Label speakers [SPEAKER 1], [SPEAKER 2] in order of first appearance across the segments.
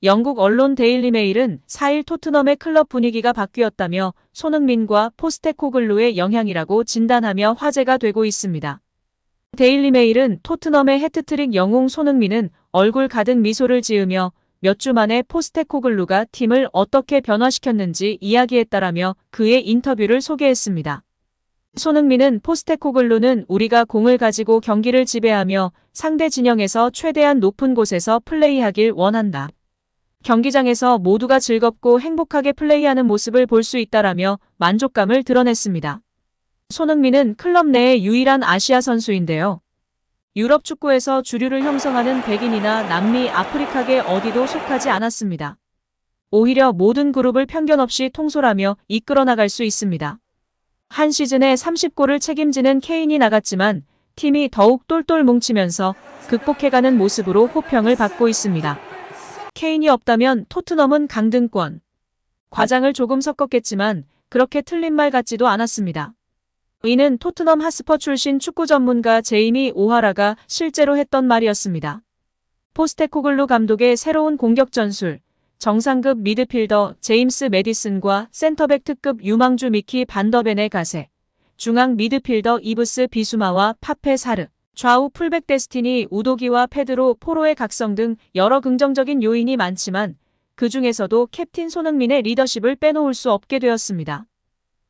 [SPEAKER 1] 영국 언론 데일리 메일은 4일 토트넘의 클럽 분위기가 바뀌었다며 손흥민과 포스테코글루의 영향이라고 진단하며 화제가 되고 있습니다. 데일리 메일은 토트넘의 해트트릭 영웅 손흥민은 얼굴 가득 미소를 지으며 몇 주 만에 포스테코글루가 팀을 어떻게 변화시켰는지 이야기했다라며 그의 인터뷰를 소개했습니다. 손흥민은 포스테코글루는 우리가 공을 가지고 경기를 지배하며 상대 진영에서 최대한 높은 곳에서 플레이하길 원한다. 경기장에서 모두가 즐겁고 행복하게 플레이하는 모습을 볼 수 있다라며 만족감을 드러냈습니다. 손흥민은 클럽 내의 유일한 아시아 선수인데요. 유럽 축구에서 주류를 형성하는 백인이나 남미, 아프리카계 어디도 속하지 않았습니다. 오히려 모든 그룹을 편견 없이 통솔하며 이끌어 나갈 수 있습니다. 한 시즌에 30골을 책임지는 케인이 나갔지만 팀이 더욱 똘똘 뭉치면서 극복해가는 모습으로 호평을 받고 있습니다. 케인이 없다면 토트넘은 강등권. 과장을 조금 섞었겠지만 그렇게 틀린 말 같지도 않았습니다. 이는 토트넘 핫스퍼 출신 축구 전문가 제이미 오하라가 실제로 했던 말이었습니다. 포스테코글루 감독의 새로운 공격 전술, 정상급 미드필더 제임스 매디슨과 센터백 특급 유망주 미키 반더벤의 가세, 중앙 미드필더 이브스 비수마와 파페 사르, 좌우 풀백 데스티니 우도기와 페드로 포로의 각성 등 여러 긍정적인 요인이 많지만 그 중에서도 캡틴 손흥민의 리더십을 빼놓을 수 없게 되었습니다.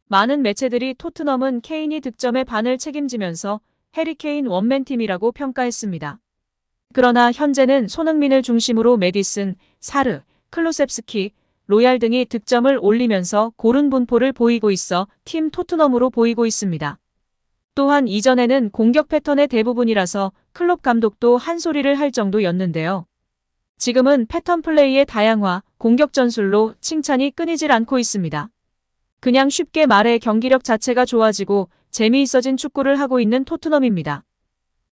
[SPEAKER 1] 많은 매체들이 토트넘은 케인이 득점의 반을 책임지면서 해리케인 원맨팀이라고 평가했습니다. 그러나 현재는 손흥민을 중심으로 매디슨, 사르, 클루셉스키, 로얄 등이 득점을 올리면서 고른 분포를 보이고 있어 팀 토트넘으로 보이고 있습니다. 또한 이전에는 공격 패턴의 대부분이라서 클롭 감독도 한 소리를 할 정도였는데요. 지금은 패턴 플레이의 다양화, 공격 전술로 칭찬이 끊이질 않고 있습니다. 그냥 쉽게 말해 경기력 자체가 좋아지고 재미있어진 축구를 하고 있는 토트넘입니다.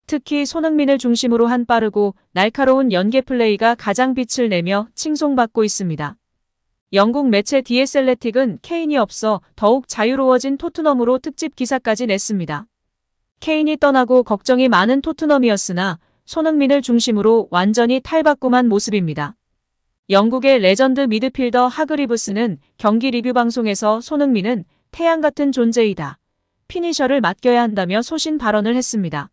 [SPEAKER 1] 특히 손흥민을 중심으로 한 빠르고 날카로운 연계 플레이가 가장 빛을 내며 칭송받고 있습니다. 영국 매체 디 애슬레틱은 케인이 없어 더욱 자유로워진 토트넘으로 특집 기사까지 냈습니다. 케인이 떠나고 걱정이 많은 토트넘이었으나 손흥민을 중심으로 완전히 탈바꿈한 모습입니다. 영국의 레전드 미드필더 하그리브스는 경기 리뷰 방송에서 손흥민은 태양 같은 존재이다. 피니셔를 맡겨야 한다며 소신 발언을 했습니다.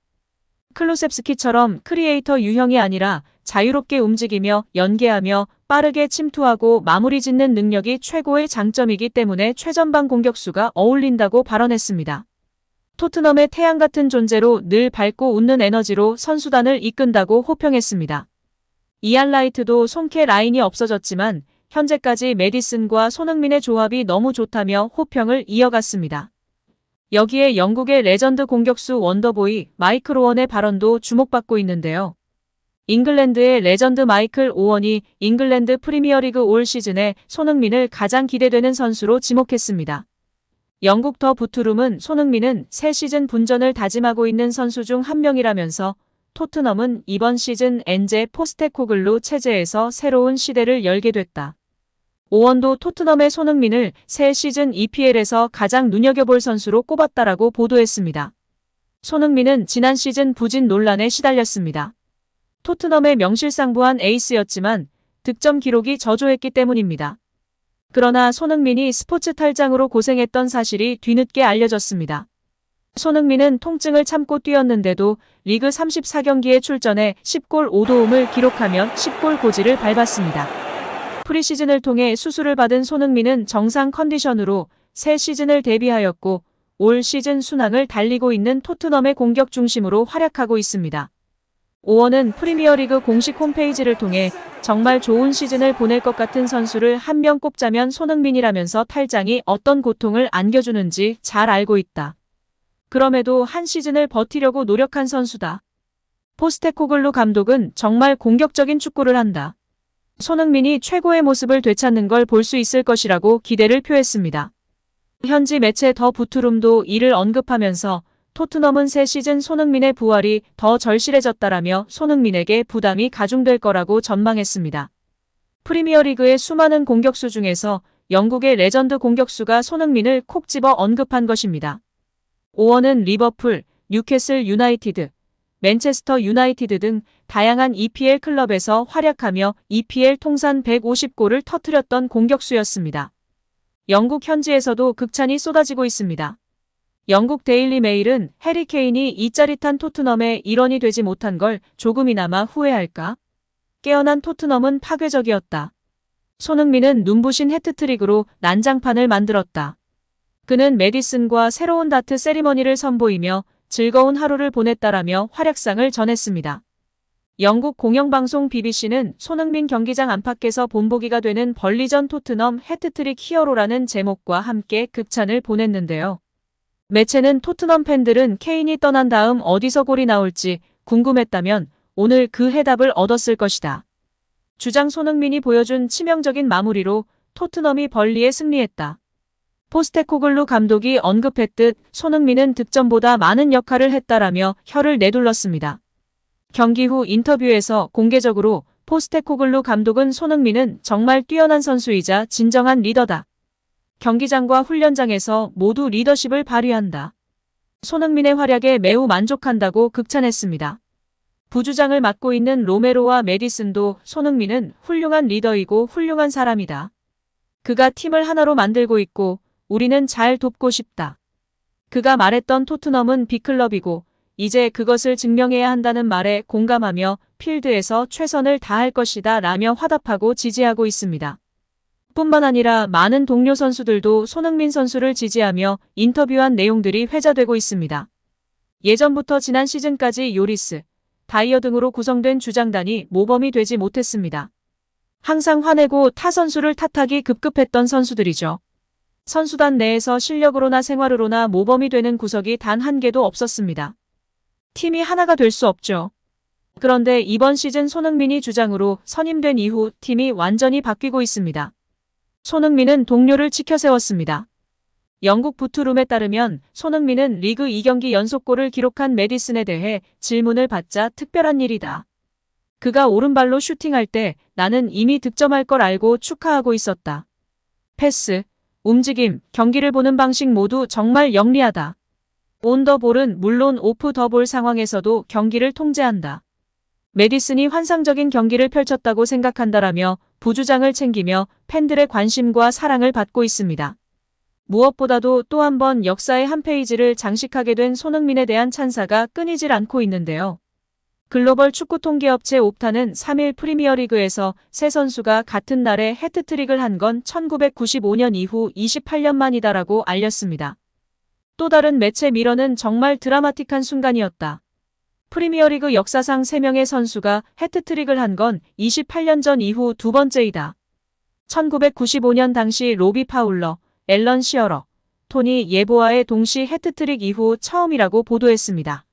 [SPEAKER 1] 클루셉스키처럼 크리에이터 유형이 아니라 자유롭게 움직이며 연계하며 빠르게 침투하고 마무리 짓는 능력이 최고의 장점이기 때문에 최전방 공격수가 어울린다고 발언했습니다. 토트넘의 태양 같은 존재로 늘 밝고 웃는 에너지로 선수단을 이끈다고 호평했습니다. 이안 라이트도 손캐 라인이 없어졌지만 현재까지 매디슨과 손흥민의 조합이 너무 좋다며 호평을 이어갔습니다. 여기에 영국의 레전드 공격수 원더보이 마이클 오원의 발언도 주목받고 있는데요. 잉글랜드의 레전드 마이클 오원이 잉글랜드 프리미어리그 올 시즌에 손흥민을 가장 기대되는 선수로 지목했습니다. 영국 더 부투룸은 손흥민은 새 시즌 분전을 다짐하고 있는 선수 중 한 명이라면서 토트넘은 이번 시즌 엔제 포스테코글루 체제에서 새로운 시대를 열게 됐다. 오원도 토트넘의 손흥민을 새 시즌 EPL에서 가장 눈여겨볼 선수로 꼽았다라고 보도했습니다. 손흥민은 지난 시즌 부진 논란에 시달렸습니다. 토트넘의 명실상부한 에이스였지만 득점 기록이 저조했기 때문입니다. 그러나 손흥민이 스포츠 탈장으로 고생했던 사실이 뒤늦게 알려졌습니다. 손흥민은 통증을 참고 뛰었는데도 리그 34경기에 출전해 10골 5도움을 기록하며 10골 고지를 밟았습니다. 프리시즌을 통해 수술을 받은 손흥민은 정상 컨디션으로 새 시즌을 대비하였고 올 시즌 순항을 달리고 있는 토트넘의 공격 중심으로 활약하고 있습니다. 오원은 프리미어리그 공식 홈페이지를 통해 정말 좋은 시즌을 보낼 것 같은 선수를 한 명 꼽자면 손흥민이라면서 탈장이 어떤 고통을 안겨주는지 잘 알고 있다. 그럼에도 한 시즌을 버티려고 노력한 선수다. 포스테코글루 감독은 정말 공격적인 축구를 한다. 손흥민이 최고의 모습을 되찾는 걸 볼 수 있을 것이라고 기대를 표했습니다. 현지 매체 더 부투룸도 이를 언급하면서 토트넘은 새 시즌 손흥민의 부활이 더 절실해졌다라며 손흥민에게 부담이 가중될 거라고 전망했습니다. 프리미어리그의 수많은 공격수 중에서 영국의 레전드 공격수가 손흥민을 콕 집어 언급한 것입니다. 오원은 리버풀, 뉴캐슬 유나이티드, 맨체스터 유나이티드 등 다양한 EPL 클럽에서 활약하며 EPL 통산 150골을 터뜨렸던 공격수였습니다. 영국 현지에서도 극찬이 쏟아지고 있습니다. 영국 데일리 메일은 해리 케인이 이 짜릿한 토트넘의 일원이 되지 못한 걸 조금이나마 후회할까? 깨어난 토트넘은 파괴적이었다. 손흥민은 눈부신 해트트릭으로 난장판을 만들었다. 그는 메디슨과 새로운 다트 세리머니를 선보이며 즐거운 하루를 보냈다라며 활약상을 전했습니다. 영국 공영방송 BBC는 손흥민 경기장 안팎에서 본보기가 되는 벌리전 토트넘 해트트릭 히어로라는 제목과 함께 극찬을 보냈는데요. 매체는 토트넘 팬들은 케인이 떠난 다음 어디서 골이 나올지 궁금했다면 오늘 그 해답을 얻었을 것이다. 주장 손흥민이 보여준 치명적인 마무리로 토트넘이 벌리에 승리했다. 포스테코글루 감독이 언급했듯 손흥민은 득점보다 많은 역할을 했다라며 혀를 내둘렀습니다. 경기 후 인터뷰에서 공개적으로 포스테코글루 감독은 손흥민은 정말 뛰어난 선수이자 진정한 리더다. 경기장과 훈련장에서 모두 리더십을 발휘한다. 손흥민의 활약에 매우 만족한다고 극찬했습니다. 부주장을 맡고 있는 로메로와 메디슨도 손흥민은 훌륭한 리더이고 훌륭한 사람이다. 그가 팀을 하나로 만들고 있고 우리는 잘 돕고 싶다. 그가 말했던 토트넘은 빅클럽이고 이제 그것을 증명해야 한다는 말에 공감하며 필드에서 최선을 다할 것이다 라며 화답하고 지지하고 있습니다. 뿐만 아니라 많은 동료 선수들도 손흥민 선수를 지지하며 인터뷰한 내용들이 회자되고 있습니다. 예전부터 지난 시즌까지 요리스, 다이어 등으로 구성된 주장단이 모범이 되지 못했습니다. 항상 화내고 타 선수를 탓하기 급급했던 선수들이죠. 선수단 내에서 실력으로나 생활으로나 모범이 되는 구석이 단 한 개도 없었습니다. 팀이 하나가 될 수 없죠. 그런데 이번 시즌 손흥민이 주장으로 선임된 이후 팀이 완전히 바뀌고 있습니다. 손흥민은 동료를 치켜세웠습니다. 영국 부투룸에 따르면 손흥민은 리그 2경기 연속골을 기록한 메디슨에 대해 질문을 받자 특별한 일이다. 그가 오른발로 슈팅할 때 나는 이미 득점할 걸 알고 축하하고 있었다. 패스, 움직임, 경기를 보는 방식 모두 정말 영리하다. 온 더 볼은 물론 오프 더 볼 상황에서도 경기를 통제한다. 메디슨이 환상적인 경기를 펼쳤다고 생각한다라며 부주장을 챙기며 팬들의 관심과 사랑을 받고 있습니다. 무엇보다도 또 한 번 역사의 한 페이지를 장식하게 된 손흥민에 대한 찬사가 끊이질 않고 있는데요. 글로벌 축구 통계업체 옵타는 3일 프리미어리그에서 세 선수가 같은 날에 해트트릭을 한 건 1995년 이후 28년 만이다라고 알렸습니다. 또 다른 매체 미러는 정말 드라마틱한 순간이었다. 프리미어리그 역사상 3명의 선수가 해트트릭을 한 건 28년 전 이후 두 번째이다. 1995년 당시 로비 파울러, 앨런 시어러, 토니 예보아의 동시 해트트릭 이후 처음이라고 보도했습니다.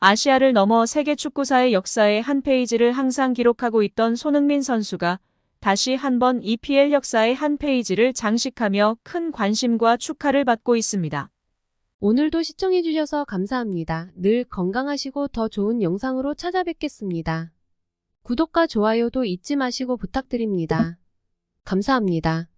[SPEAKER 1] 아시아를 넘어 세계 축구사의 역사의 한 페이지를 항상 기록하고 있던 손흥민 선수가 다시 한번 EPL 역사의 한 페이지를 장식하며 큰 관심과 축하를 받고 있습니다.
[SPEAKER 2] 오늘도 시청해주셔서 감사합니다. 늘 건강하시고 더 좋은 영상으로 찾아뵙겠습니다. 구독과 좋아요도 잊지 마시고 부탁드립니다. 감사합니다.